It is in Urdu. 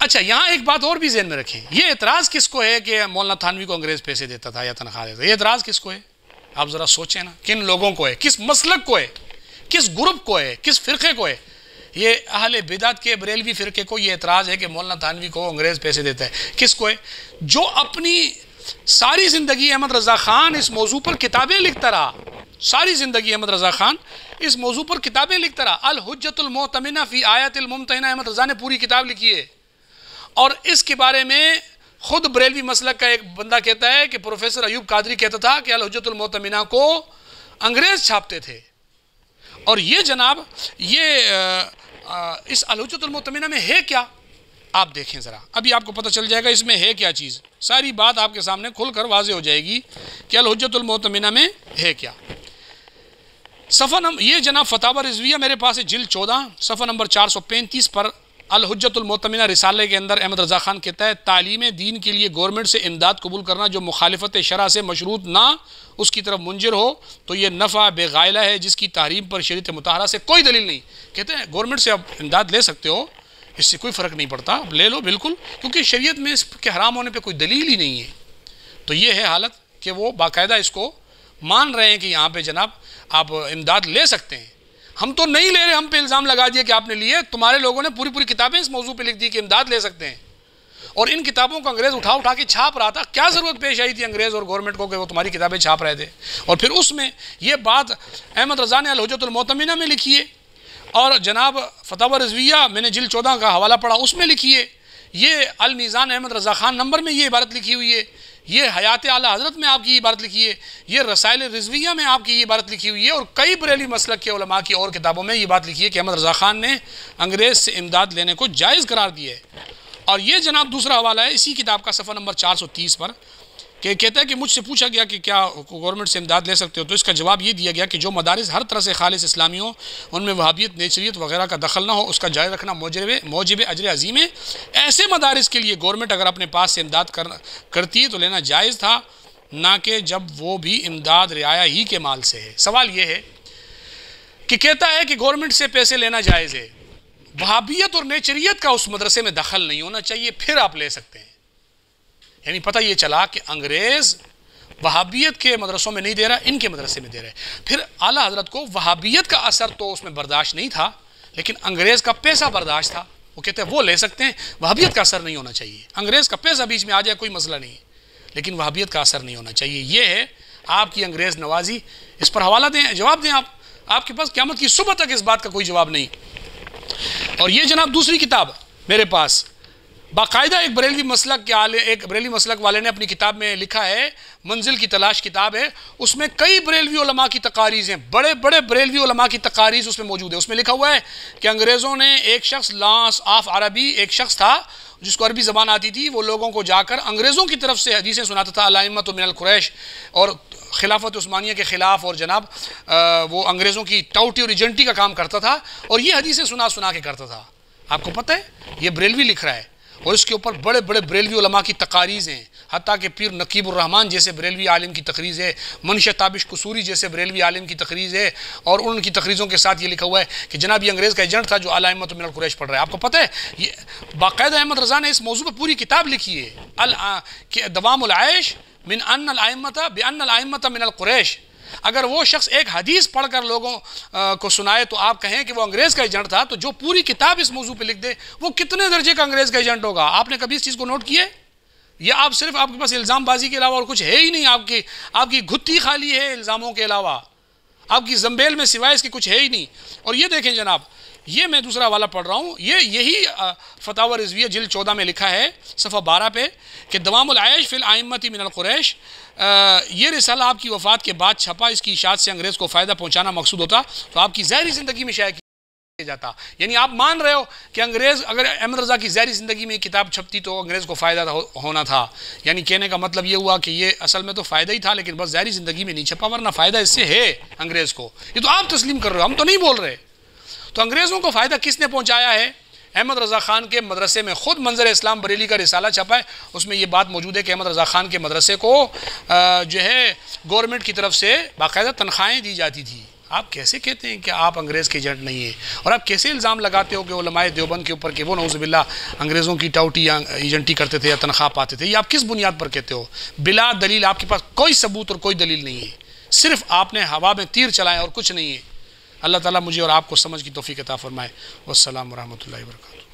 اچھا یہاں ایک بات اور بھی ذہن میں رکھیں، یہ اعتراض کس کو ہے کہ مولانا تھانوی کو انگریز پیسے دیتا تھا یا تنخواہ دیتا تھا؟ یہ اعتراض کس کو ہے؟ آپ ذرا سوچیں نا، کن لوگوں کو ہے، کس مسلک کو ہے، کس گروپ کو ہے، کس فرقے کو ہے؟ یہ اہل بدعت کے بریلوی فرقے کو یہ اعتراض ہے کہ مولانا تھانوی کو انگریز پیسے دیتا ہے۔ کس کو ہے؟ جو اپنی ساری زندگی احمد رضا خان اس موضوع پر کتابیں لکھتا رہا، ساری زندگی احمد رضا خان اس موضوع پر کتابیں لکھتا رہا۔ الحجت المؤتمنہ فی آیات الممتحنہ، احمد رضا نے پوری کتاب لکھی ہے، اور اس کے بارے میں خود بریلوی مسلک کا ایک بندہ کہتا ہے کہ پروفیسر ایوب قادری کہتا تھا کہ الحجت المؤتمنہ کو انگریز چھاپتے تھے۔ اور یہ جناب اس الحجت المؤتمنہ میں ہے کیا؟ آپ دیکھیں ذرا، ابھی آپ کو پتہ چل جائے گا اس میں ہے کیا چیز، ساری بات آپ کے سامنے کھل کر واضح ہو جائے گی کہ الحجت المؤتمنہ میں ہے کیا۔ صفحہ نمبر، یہ جناب فتاوی رضویہ میرے پاس ہے، جلد 14 صفحہ نمبر 435 پر الحجت المؤتمنہ رسالے کے اندر احمد رضا خان کہتا ہے تعلیم دین کے لیے گورنمنٹ سے امداد قبول کرنا جو مخالفت شرع سے مشروط نہ اس کی طرف منجر ہو تو یہ نفع بے غائلہ ہے جس کی تحریم پر شریعت مطہرہ سے کوئی دلیل نہیں۔ کہتے ہیں گورنمنٹ سے آپ امداد لے سکتے ہو، اس سے کوئی فرق نہیں پڑتا، آپ لے لو بالکل، کیونکہ شریعت میں اس کے حرام ہونے پہ کوئی دلیل ہی نہیں ہے۔ تو یہ ہے حالت کہ وہ باقاعدہ اس کو مان رہے ہیں کہ یہاں پہ جناب آپ امداد لے سکتے ہیں۔ ہم تو نہیں لے رہے، ہم پہ الزام لگا دیا کہ آپ نے لیے، تمہارے لوگوں نے پوری کتابیں اس موضوع پہ لکھ دی کہ امداد لے سکتے ہیں، اور ان کتابوں کو انگریز اٹھا کے چھاپ رہا تھا۔ کیا ضرورت پیش آئی تھی انگریز اور گورنمنٹ کو کہ وہ تمہاری کتابیں چھاپ رہے تھے؟ اور پھر اس میں یہ بات احمد رضا نے الحجت المؤتمنہ میں لکھی ہے، اور جناب فتاوی رضویہ میں نے جلد 14 کا حوالہ پڑھا، اس میں لکھی ہے۔ یہ المیزان احمد رضا خان نمبر میں یہ عبارت لکھی ہوئی ہے، یہ حیات اعلیٰ حضرت میں آپ کی یہ عبارت لکھی ہے، یہ رسائل رضویہ میں آپ کی یہ عبارت لکھی ہوئی ہے، اور کئی بریلوی مسلک کے علماء کی اور کتابوں میں یہ بات لکھی ہے کہ احمد رضا خان نے انگریز سے امداد لینے کو جائز قرار دیا ہے۔ اور یہ جناب دوسرا حوالہ ہے اسی کتاب کا صفحہ نمبر 430 پر، کہ کہتا ہے کہ مجھ سے پوچھا گیا کہ کیا گورنمنٹ سے امداد لے سکتے ہو، تو اس کا جواب یہ دیا گیا کہ جو مدارس ہر طرح سے خالص اسلامی ہوں، ان میں وہابیت، نیچریت وغیرہ کا دخل نہ ہو، اس کا جائز رکھنا موجب اجر عظیم ہے۔ ایسے مدارس کے لیے گورنمنٹ اگر اپنے پاس سے امداد کرتی ہے تو لینا جائز تھا، نہ کہ جب وہ بھی امداد رعایا ہی کے مال سے ہے۔ سوال یہ ہے کہ کہتا ہے کہ گورنمنٹ سے پیسے لینا جائز ہے، وہابیت اور نیچریت کا اس مدرسے میں دخل نہیں ہونا چاہیے، پھر آپ لے سکتے ہیں۔ یعنی پتہ یہ چلا کہ انگریز وہابیت کے مدرسوں میں نہیں دے رہا، ان کے مدرسے میں دے رہا ہے۔ پھر اعلیٰ حضرت کو وہابیت کا اثر تو اس میں برداشت نہیں تھا، لیکن انگریز کا پیسہ برداشت تھا۔ وہ کہتے ہیں وہ لے سکتے ہیں، وہابیت کا اثر نہیں ہونا چاہیے۔ انگریز کا پیسہ بیچ میں آ جائے کوئی مسئلہ نہیں، لیکن وہابیت کا اثر نہیں ہونا چاہیے۔ یہ ہے آپ کی انگریز نوازی۔ اس پر حوالہ دیں، جواب دیں آپ کے پاس قیامت کی صبح تک اس بات کا کوئی جواب نہیں۔ اور یہ جناب دوسری کتاب میرے پاس باقاعدہ ایک بریلوی مسلک والے نے اپنی کتاب میں لکھا ہے، منزل کی تلاش کتاب ہے، اس میں کئی بریلوی علماء کی تقاریز ہیں، بڑے بڑے بریلوی علماء کی تقاریز اس میں موجود ہے۔ اس میں لکھا ہوا ہے کہ انگریزوں نے ایک شخص لاس آف عربی، ایک شخص تھا جس کو عربی زبان آتی تھی، وہ لوگوں کو جا کر انگریزوں کی طرف سے حدیثیں سناتا تھا، الائمۃ من القریش، اور خلافت عثمانیہ کے خلاف، اور جناب وہ انگریزوں کی ٹاؤٹی اور ایجنٹی کا کام کرتا تھا، اور یہ حدیثیں سنا کے کرتا تھا۔ آپ کو پتہ ہے یہ بریلوی لکھ رہا ہے، اور اس کے اوپر بڑے بڑے بریلوی علماء کی تقاریز ہیں، حتیٰ کہ پیر نقیب الرحمن جیسے بریلوی عالم کی تقریز ہے، منشا تابش قصوری جیسے بریلوی عالم کی تقریز ہے، اور ان کی تقریزوں کے ساتھ یہ لکھا ہوا ہے کہ جناب یہ انگریز کا ایجنٹ تھا جو الائمۃ من القریش پڑھ رہا ہے۔ آپ کو پتہ ہے یہ باقاعدہ احمد رضا نے اس موضوع پر پوری کتاب لکھی ہے، کہ دوام العیش من ان الائمۃ بان الائمۃ من القریش۔ اگر وہ شخص ایک حدیث پڑھ کر لوگوں کو سنائے تو آپ کہیں کہ وہ انگریز کا ایجنٹ تھا، تو جو پوری کتاب اس موضوع پہ لکھ دے وہ کتنے درجے کا انگریز کا ایجنٹ ہوگا؟ آپ نے کبھی اس چیز کو نوٹ کیا ہے؟ یا آپ صرف آپ کے پاس الزام بازی کے علاوہ اور کچھ ہے ہی نہیں، آپ کی گھٹی خالی ہے الزاموں کے علاوہ، آپ کی زنبیل میں سوائے اس کے کچھ ہے ہی نہیں۔ اور یہ دیکھیں جناب، یہ میں دوسرا والا پڑھ رہا ہوں، یہی فتاوی رضویہ جلد 14 میں لکھا ہے صفحہ 12 پہ کہ دوام العیش فی الائمۃ من القریش، یہ رسالہ آپ کی وفات کے بعد چھپا، اس کی اشاعت سے انگریز کو فائدہ پہنچانا مقصود ہوتا تو آپ کی ظاہری زندگی میں شائع کیا جاتا۔ یعنی آپ مان رہے ہو کہ انگریز اگر احمد رضا کی ظاہری زندگی میں کتاب چھپتی تو انگریز کو فائدہ ہونا تھا، یعنی کہنے کا مطلب یہ ہوا کہ یہ اصل میں تو فائدہ ہی تھا لیکن بس ظاہری زندگی میں نہیں چھپا، ورنہ فائدہ اس سے ہے انگریز کو۔ یہ تو آپ تسلیم کر رہے ہو، ہم تو نہیں بول رہے۔ تو انگریزوں کو فائدہ کس نے پہنچایا ہے؟ احمد رضا خان کے مدرسے میں خود منظر اسلام بریلی کا رسالہ چھپا ہے، اس میں یہ بات موجود ہے کہ احمد رضا خان کے مدرسے کو جو ہے گورنمنٹ کی طرف سے باقاعدہ تنخواہیں دی جاتی تھی، آپ کیسے کہتے ہیں کہ آپ انگریز کے ایجنٹ نہیں ہیں؟ اور آپ کیسے الزام لگاتے ہو کہ علماء دیوبند کے اوپر کہ وہ نعوذ باللہ انگریزوں کی ٹاؤٹی یا ایجنٹی کرتے تھے یا تنخواہ پاتے تھے؟ یہ آپ کس بنیاد پر کہتے ہو؟ بلا دلیل، آپ کے پاس کوئی ثبوت اور کوئی دلیل نہیں ہے، صرف آپ نے ہوا میں تیر چلائے اور کچھ نہیں ہے۔ اللہ تعالیٰ مجھے اور آپ کو سمجھ کی توفیق عطا فرمائے۔ والسلام ورحمۃ اللہ وبرکاتہ۔